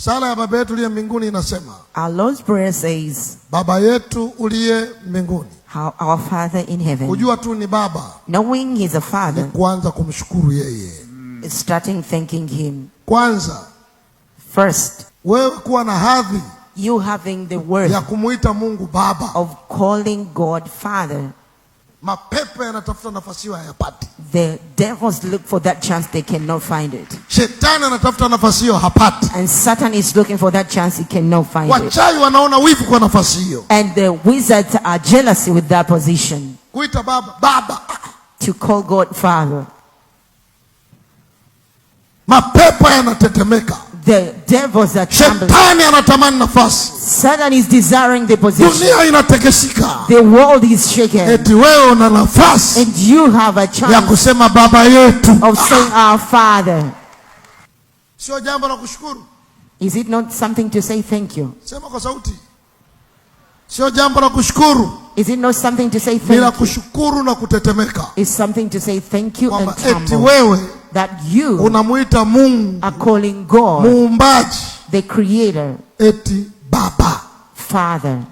Sala ya Baba yetu uliye mbinguni inasema, Our Lord's Prayer says, Baba yetu uliye mbinguni. Our Father in heaven. Kujua tu ni baba, knowing He's a Father, ni kuanza kumshukuru yeye. Starting thanking Him. Kwanza, first, wewe kuwa na hadhi, you having the word ya kumuita Mungu Baba, of calling God Father. Mapepo yanatafuta nafasi hiyo hayapati. The devils look for that chance, they cannot find it. Shetani anatafuta nafasi hiyo hapati. And Satan is looking for that chance, he cannot find it. Wachawi wanaona wivu kwa nafasi hiyo. And the wizards are jealous with that position. Kuita Baba, Baba. To call God Father. Mapepo yanatetemeka. The devils are trembling. Shetani anatamani nafasi. Satan is desiring the position. Dunia inatekesika. The world is shaken. Eti wewe una nafasi, and you have a chance, ya kusema Baba yetu, of saying our Father. Sio jambo la kushukuru. Is it not something to say thank you? Sema kwa sauti. Sio jambo la kushukuru. Is it not something to say thank you? Bila kushukuru na kutetemeka. It's something to say thank you and eti wewe that you unamuita Mungu, are calling God, Muumbaji, the Creator, eti Baba, Father.